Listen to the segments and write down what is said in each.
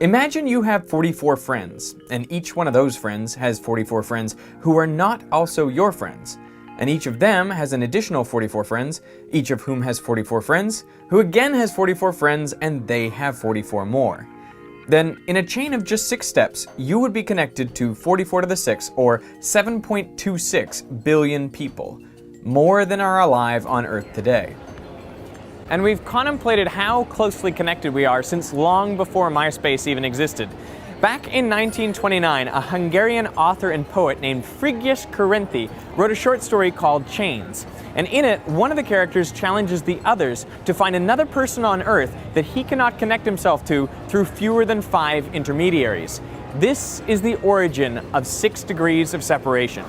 Imagine you have 44 friends, and each one of those friends has 44 friends who are not also your friends. And each of them has an additional 44 friends, each of whom has 44 friends, who again has 44 friends, and they have 44 more. Then, in a chain of just 6 steps, you would be connected to 44 to the 6, or 7.26 billion people, more than are alive on Earth today. And we've contemplated how closely connected we are since long before MySpace even existed. Back in 1929, a Hungarian author and poet named Frigyes Karinthy wrote a short story called Chains. And in it, one of the characters challenges the others to find another person on Earth that he cannot connect himself to through fewer than 5 intermediaries. This is the origin of 6 degrees of separation.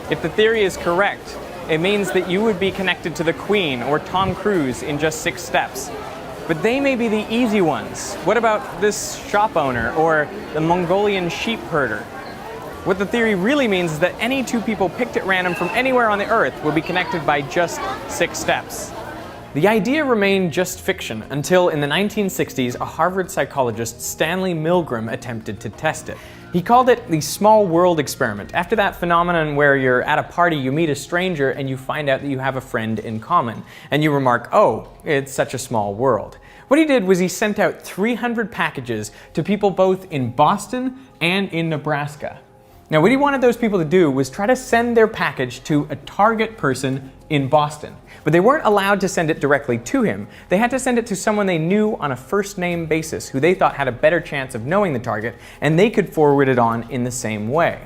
If the theory is correct, it means that you would be connected to the Queen or Tom Cruise in just 6 steps. But they may be the easy ones. What about this shop owner or the Mongolian sheep herder? What the theory really means is that any 2 people picked at random from anywhere on the Earth will be connected by just 6 steps. The idea remained just fiction until in the 1960s a Harvard psychologist, Stanley Milgram, attempted to test it. He called it the small world experiment, after that phenomenon where you're at a party, you meet a stranger, and you find out that you have a friend in common. And you remark, oh, it's such a small world. What he did was he sent out 300 packages to people both in Boston and in Nebraska. Now, what he wanted those people to do was try to send their package to a target person in Boston. But they weren't allowed to send it directly to him. They had to send it to someone they knew on a first-name basis, who they thought had a better chance of knowing the target, and they could forward it on in the same way.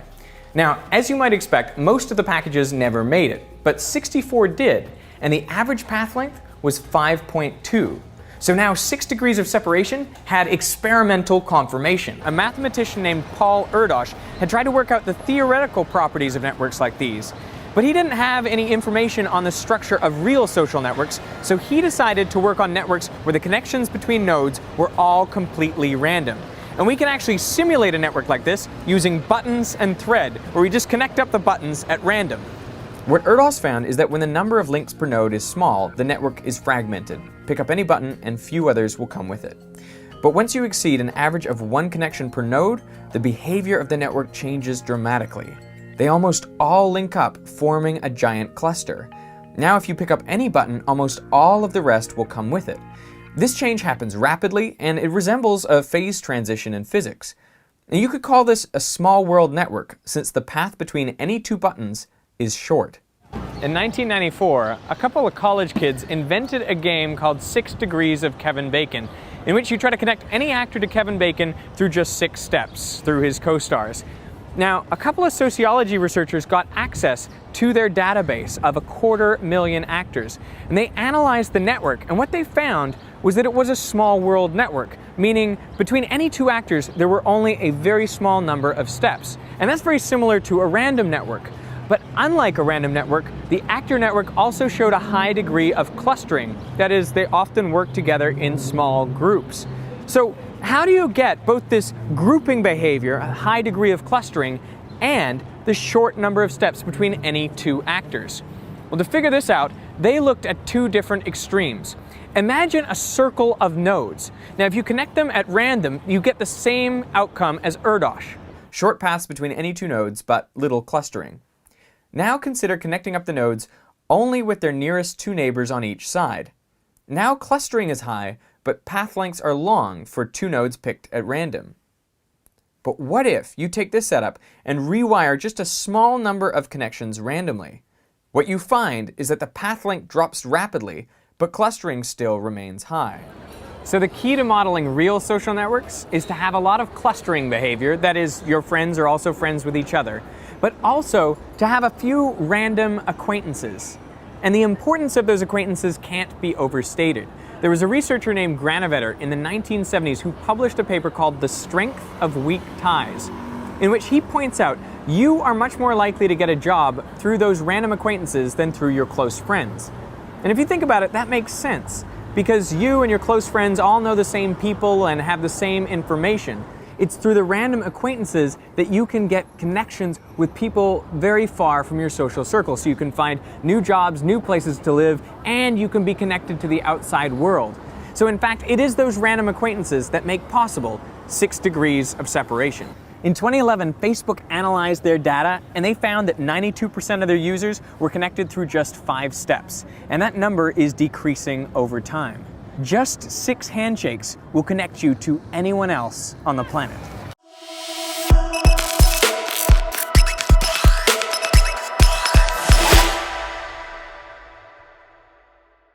Now, as you might expect, most of the packages never made it, but 64 did, and the average path length was 5.2. So now 6 degrees of separation had experimental confirmation. A mathematician named Paul Erdos had tried to work out the theoretical properties of networks like these, but he didn't have any information on the structure of real social networks, so he decided to work on networks where the connections between nodes were all completely random. And we can actually simulate a network like this using buttons and thread, where we just connect up the buttons at random. What Erdos found is that when the number of links per node is small, the network is fragmented. Pick up any button and few others will come with it. But once you exceed an average of 1 connection per node, the behavior of the network changes dramatically. They almost all link up, forming a giant cluster. Now if you pick up any button, almost all of the rest will come with it. This change happens rapidly, and it resembles a phase transition in physics. And you could call this a small world network, since the path between any 2 buttons is short. In 1994, a couple of college kids invented a game called 6 Degrees of Kevin Bacon, in which you try to connect any actor to Kevin Bacon through just 6 steps, through his co-stars. Now, a couple of sociology researchers got access to their database of 250,000 actors, and they analyzed the network, and what they found was that it was a small world network, meaning between any 2 actors there were only a very small number of steps. And that's very similar to a random network. But unlike a random network, the actor network also showed a high degree of clustering. That is, they often work together in small groups. So how do you get both this grouping behavior, a high degree of clustering, and the short number of steps between any 2 actors? Well, to figure this out, they looked at 2 different extremes. Imagine a circle of nodes. Now, if you connect them at random, you get the same outcome as Erdos. Short paths between any 2 nodes, but little clustering. Now consider connecting up the nodes only with their nearest 2 neighbors on each side. Now clustering is high, but path lengths are long for 2 nodes picked at random. But what if you take this setup and rewire just a small number of connections randomly? What you find is that the path length drops rapidly, but clustering still remains high. So the key to modeling real social networks is to have a lot of clustering behavior, that is, your friends are also friends with each other, but also to have a few random acquaintances. And the importance of those acquaintances can't be overstated. There was a researcher named Granovetter in the 1970s who published a paper called The Strength of Weak Ties, in which he points out you are much more likely to get a job through those random acquaintances than through your close friends. And if you think about it, that makes sense, because you and your close friends all know the same people and have the same information. It's through the random acquaintances that you can get connections with people very far from your social circle. So you can find new jobs, new places to live, and you can be connected to the outside world. So in fact, it is those random acquaintances that make possible 6 degrees of separation. In 2011, Facebook analyzed their data and they found that 92% of their users were connected through just 5 steps, and that number is decreasing over time. Just 6 handshakes will connect you to anyone else on the planet.